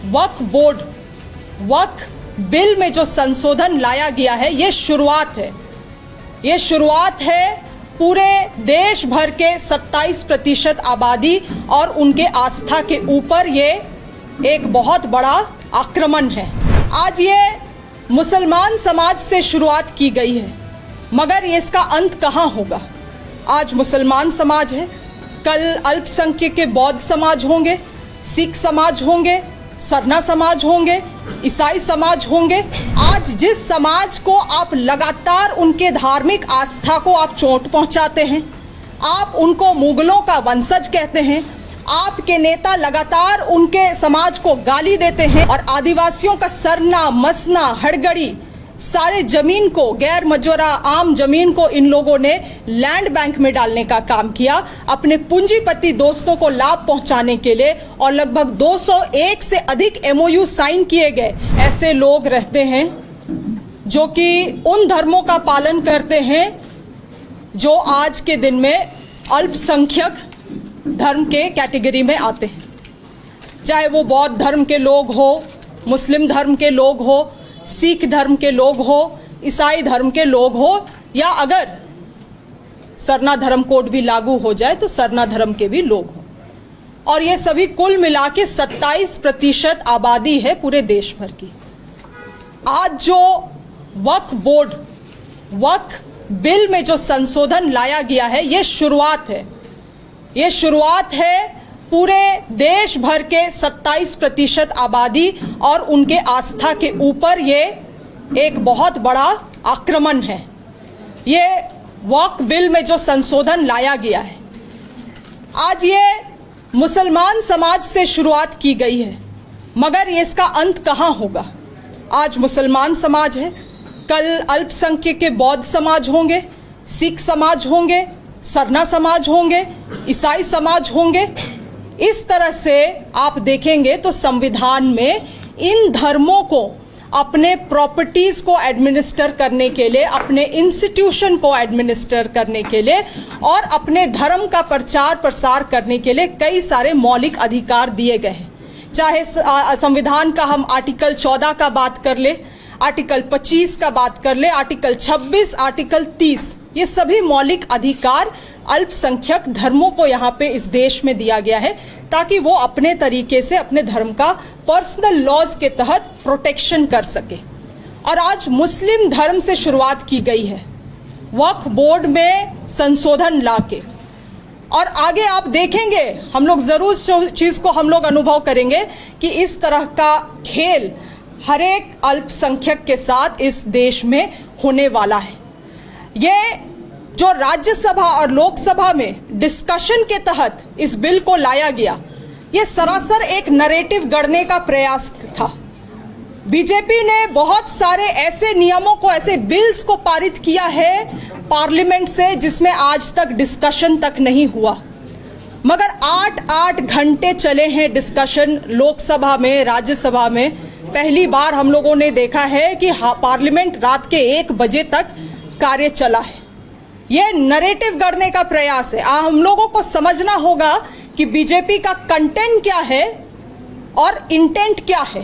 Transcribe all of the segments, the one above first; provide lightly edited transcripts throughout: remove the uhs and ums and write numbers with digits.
वक्फ bill में जो संशोधन लाया गया है, ये शुरुआत है पूरे देश भर के 27% आबादी और उनके आस्था के ऊपर ये एक बहुत बड़ा आक्रमण है। आज ये मुसलमान समाज से शुरुआत की गई है, मगर इसका अंत कहाँ होगा? आज मुसलमान समाज है, कल अल्पसंख्यक के बौद्ध समाज होंगे, सिख समाज होंगे, सरना समाज होंगे, ईसाई समाज होंगे। आज जिस समाज को आप लगातार उनके धार्मिक आस्था को आप चोट पहुंचाते हैं, आप उनको मुगलों का वंशज कहते हैं, आपके नेता लगातार उनके समाज को गाली देते हैं और आदिवासियों का सरना, मसना, हड़गड़ी सारे जमीन को, गैर मजूरा आम जमीन को इन लोगों ने लैंड बैंक में डालने का काम किया अपने पूंजीपति दोस्तों को लाभ पहुंचाने के लिए, और लगभग 201 से अधिक MOU साइन किए गए। ऐसे लोग रहते हैं जो कि उन धर्मों का पालन करते हैं जो आज के दिन में अल्पसंख्यक धर्म के कैटेगरी में आते हैं, चाहे वो बौद्ध धर्म के लोग हो, मुस्लिम धर्म के लोग हो, सिख धर्म के लोग हो, ईसाई धर्म के लोग हो, या अगर सरना धर्म कोड भी लागू हो जाए तो सरना धर्म के भी लोग हो। और ये सभी कुल मिला के 27% आबादी है पूरे देश भर की। आज जो वक्फ बिल में जो संशोधन लाया गया है, ये शुरुआत है पूरे देश भर के 27% आबादी और उनके आस्था के ऊपर ये एक बहुत बड़ा आक्रमण है। ये वक्फ बिल में जो संशोधन लाया गया है, आज ये मुसलमान समाज से शुरुआत की गई है, मगर इसका अंत कहाँ होगा? आज मुसलमान समाज है, कल अल्पसंख्यक के बौद्ध समाज होंगे, सिख समाज होंगे, सरना समाज होंगे, ईसाई समाज होंगे। इस तरह से आप देखेंगे तो संविधान में इन धर्मों को अपने प्रॉपर्टीज को एडमिनिस्टर करने के लिए, अपने इंस्टीट्यूशन को एडमिनिस्टर करने के लिए और अपने धर्म का प्रचार प्रसार करने के लिए कई सारे मौलिक अधिकार दिए गए हैं। चाहे संविधान का हम आर्टिकल 14 का बात कर ले, आर्टिकल 25 का बात कर ले, आर्टिकल 26, आर्टिकल 30, ये सभी मौलिक अधिकार अल्पसंख्यक धर्मों को यहाँ पे इस देश में दिया गया है ताकि वो अपने तरीके से अपने धर्म का पर्सनल लॉज के तहत प्रोटेक्शन कर सके। और आज मुस्लिम धर्म से शुरुआत की गई है वक्फ बोर्ड में संशोधन लाके, और आगे आप देखेंगे, हम लोग जरूर चीज को हम लोग अनुभव करेंगे कि इस तरह का खेल हर एक अल्पसंख्यक के साथ इस देश में होने वाला है। ये जो राज्यसभा और लोकसभा में डिस्कशन के तहत इस बिल को लाया गया, ये सरासर एक नैरेटिव गढ़ने का प्रयास था। बीजेपी ने बहुत सारे ऐसे नियमों को, ऐसे बिल्स को पारित किया है पार्लियामेंट से जिसमें आज तक डिस्कशन तक नहीं हुआ, मगर 8-8 घंटे चले हैं डिस्कशन लोकसभा में, राज्यसभा में। पहली बार हम लोगों ने देखा है कि पार्लियामेंट रात के 1 बजे तक कार्य चला है। ये नैरेटिव गढ़ने का प्रयास है। हम लोगों को समझना होगा कि बीजेपी का कंटेंट क्या है और इंटेंट क्या है।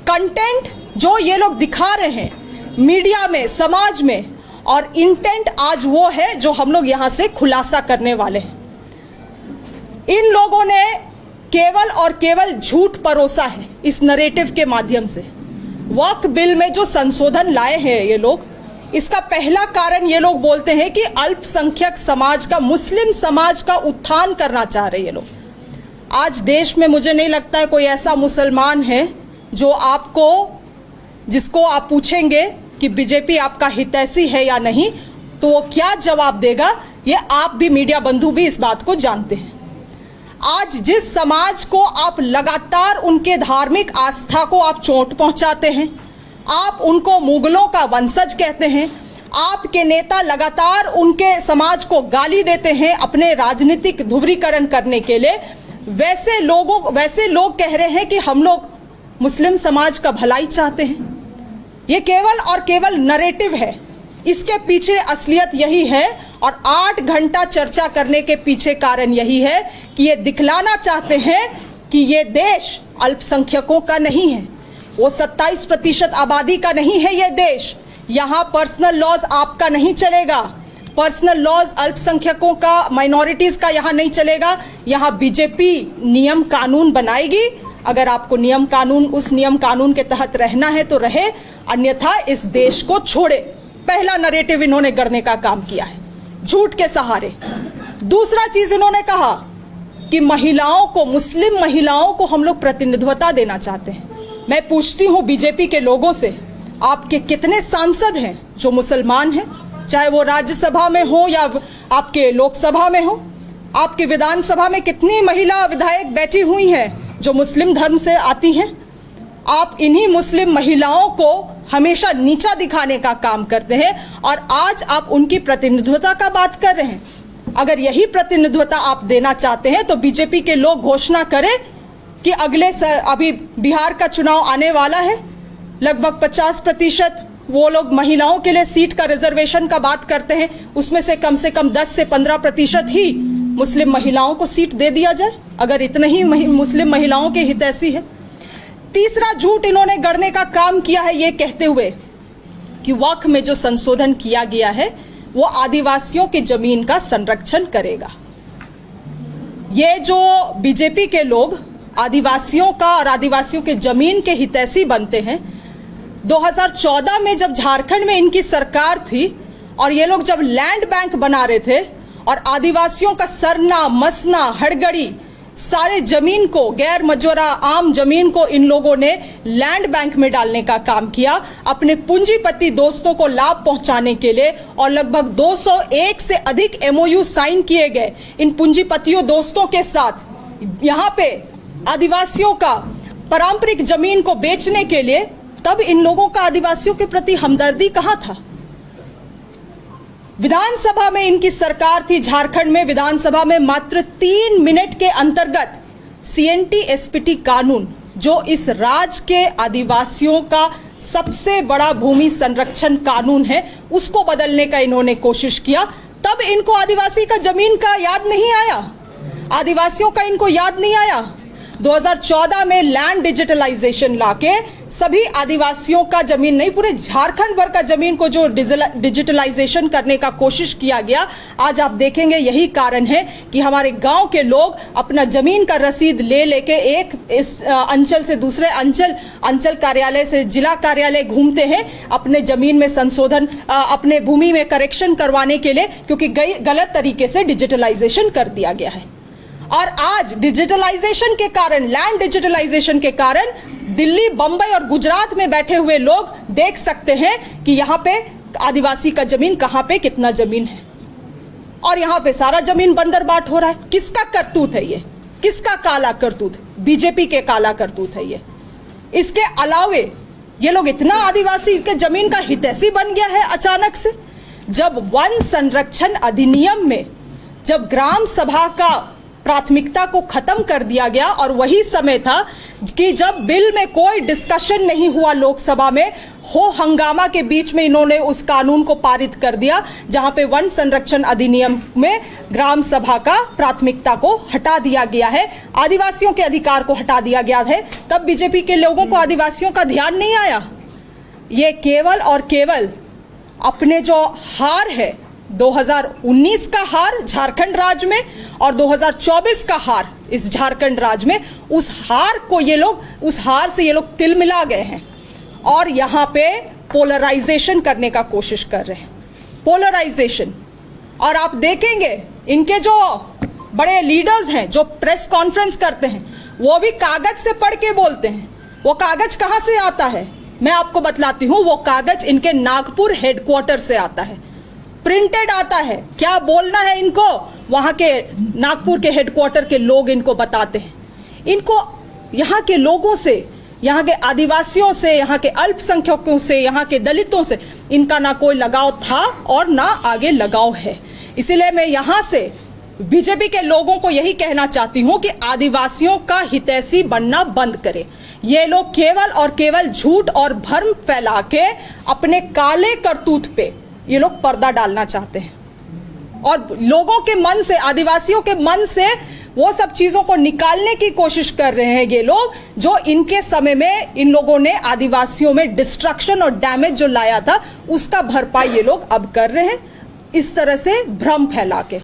कंटेंट जो ये लोग दिखा रहे हैं मीडिया में, समाज में, और इंटेंट आज वो है जो हम लोग यहाँ से खुलासा करने वाले हैं। इन लोगों ने केवल और केवल झूठ परोसा है इस नैरेटिव के माध्यम से। वक्फ बिल में जो संशोधन लाए हैं ये लोग, इसका पहला कारण ये लोग बोलते हैं कि अल्पसंख्यक समाज का, मुस्लिम समाज का उत्थान करना चाह रहे ये लोग। आज देश में मुझे नहीं लगता है कोई ऐसा मुसलमान है जिसको आप पूछेंगे कि बीजेपी आपका हितैषी है या नहीं, तो वो क्या जवाब देगा, ये आप भी, मीडिया बंधु भी इस बात को जानते हैं। आज जिस समाज को आप लगातार उनके धार्मिक आस्था को आप चोट पहुंचाते हैं, आप उनको मुगलों का वंशज कहते हैं, आपके नेता लगातार उनके समाज को गाली देते हैं अपने राजनीतिक ध्रुवीकरण करने के लिए, वैसे लोग कह रहे हैं कि हम लोग मुस्लिम समाज का भलाई चाहते हैं। ये केवल और केवल नैरेटिव है, इसके पीछे असलियत यही है। और 8 घंटा चर्चा करने के पीछे कारण यही है कि ये दिखलाना चाहते हैं कि ये देश अल्पसंख्यकों का नहीं है, वो 27% आबादी का नहीं है ये देश। यहाँ पर्सनल लॉज आपका नहीं चलेगा, पर्सनल लॉज अल्पसंख्यकों का, माइनॉरिटीज का यहाँ नहीं चलेगा। यहाँ बीजेपी नियम कानून बनाएगी। अगर आपको नियम कानून, उस नियम कानून के तहत रहना है तो रहे, अन्यथा इस देश को छोड़े। पहला नरेटिव इन्होंने गढ़ने का काम किया है झूठ के सहारे। दूसरा चीज इन्होंने कहा कि महिलाओं को, मुस्लिम महिलाओं को हम लोग प्रतिनिधित्वता देना चाहते हैं। मैं पूछती हूं बीजेपी के लोगों से, आपके कितने सांसद हैं जो मुसलमान हैं, चाहे वो राज्यसभा में हो या आपके लोकसभा में हो? आपके विधानसभा में कितनी महिला विधायक बैठी हुई हैं जो मुस्लिम धर्म से आती हैं? आप इन्हीं मुस्लिम महिलाओं को हमेशा नीचा दिखाने का काम करते हैं और आज आप उनकी प्रतिनिधित्वता का बात कर रहे हैं। अगर यही प्रतिनिधित्वता आप देना चाहते हैं तो बीजेपी के लोग घोषणा करें कि अभी बिहार का चुनाव आने वाला है, लगभग 50% वो लोग महिलाओं के लिए सीट का रिजर्वेशन का बात करते हैं, उसमें से कम 10 से 15% ही मुस्लिम महिलाओं को सीट दे दिया जाए, अगर इतने ही मुस्लिम महिलाओं के हितैषी है। तीसरा झूठ इन्होंने गढ़ने का काम किया है ये कहते हुए कि वक्फ में जो संशोधन किया गया है वो आदिवासियों की जमीन का संरक्षण करेगा। ये जो बीजेपी के लोग आदिवासियों का और आदिवासियों के जमीन के हितैषी बनते हैं, 2014 में जब झारखंड में इनकी सरकार थी और ये लोग जब लैंड बैंक बना रहे थे और आदिवासियों का सरना, मसना, हड़गड़ी सारे जमीन को, गैर मजूरा आम जमीन को इन लोगों ने लैंड बैंक में डालने का काम किया अपने पूंजीपति दोस्तों को लाभ पहुंचाने के लिए। और लगभग 201 से अधिक MOU साइन किए गए इन पूंजीपतियों दोस्तों के साथ यहाँ पे आदिवासियों का पारंपरिक जमीन को बेचने के लिए। तब इन लोगों का आदिवासियों के प्रति हमदर्दी कहाँ था? विधानसभा में इनकी सरकार थी, झारखंड में विधानसभा में मात्र 3 मिनट के अंतर्गत CNT SPT कानून, जो इस राज्य के आदिवासियों का सबसे बड़ा भूमि संरक्षण कानून है, उसको बदलने का इन्होंने कोशिश किया। तब इनको आदिवासी का जमीन का याद नहीं आया, आदिवासियों का इनको याद नहीं आया। 2014 में लैंड डिजिटलाइजेशन लाके सभी आदिवासियों का जमीन नहीं, पूरे झारखंड भर का जमीन को जो डिजिटलाइजेशन करने का कोशिश किया गया, आज आप देखेंगे यही कारण है कि हमारे गांव के लोग अपना जमीन का रसीद ले लेके एक इस अंचल से दूसरे अंचल कार्यालय से जिला कार्यालय घूमते हैं अपने जमीन में संशोधन, अपने भूमि में करेक्शन करवाने के लिए, क्योंकि गलत तरीके से डिजिटलाइजेशन कर दिया गया है। और आज डिजिटलाइजेशन के कारण, लैंड डिजिटलाइजेशन के कारण दिल्ली, बंबई और गुजरात में बैठे हुए लोग देख सकते हैं कि यहाँ पे आदिवासी का जमीन कहाँ पे कितना जमीन है और यहाँ पे सारा जमीन बंदरबाट हो रहा है। किसका करतूत है ये? किसका काला करतूत? बीजेपी के काला करतूत है ये। इसके अलावे ये लोग इतना आदिवासी के जमीन का हितैषी बन गया है अचानक से, जब वन संरक्षण अधिनियम में जब ग्राम सभा का प्राथमिकता को खत्म कर दिया गया और वही समय था कि जब बिल में कोई डिस्कशन नहीं हुआ लोकसभा में, हो हंगामा के बीच में इन्होंने उस कानून को पारित कर दिया जहां पे वन संरक्षण अधिनियम में ग्राम सभा का प्राथमिकता को हटा दिया गया है, आदिवासियों के अधिकार को हटा दिया गया है। तब बीजेपी के लोगों को आदिवासियों का ध्यान नहीं आया। ये केवल और केवल अपने जो हार है, 2019 का हार झारखंड राज्य में और 2024 का हार इस झारखंड राज्य में, उस हार से ये लोग तिल मिला गए हैं और यहाँ पे पोलराइजेशन करने का कोशिश कर रहे हैं, पोलराइजेशन। और आप देखेंगे इनके जो बड़े लीडर्स हैं जो प्रेस कॉन्फ्रेंस करते हैं, वो भी कागज से पढ़ के बोलते हैं। वो कागज कहाँ से आता है मैं आपको बतलाती हूँ। वो कागज इनके नागपुर हेडक्वार्टर से आता है, प्रिंटेड आता है। क्या बोलना है इनको, वहां के नागपुर के हेडक्वार्टर के लोग इनको बताते हैं। इनको यहाँ के लोगों से, यहाँ के आदिवासियों से, यहाँ के अल्पसंख्यकों से, यहाँ के दलितों से इनका ना कोई लगाव था और ना आगे लगाव है। इसीलिए मैं यहाँ से बीजेपी के लोगों को यही कहना चाहती हूँ कि आदिवासियों का हितैषी बनना बंद करें। ये लोग केवल और केवल झूठ और भ्रम फैला के अपने काले करतूत पे ये लोग पर्दा डालना चाहते हैं और लोगों के मन से, आदिवासियों के मन से वो सब चीज़ों को निकालने की कोशिश कर रहे हैं ये लोग, जो इनके समय में इन लोगों ने आदिवासियों में डिस्ट्रक्शन और डैमेज जो लाया था उसका भरपाई ये लोग अब कर रहे हैं, इस तरह से भ्रम फैला के।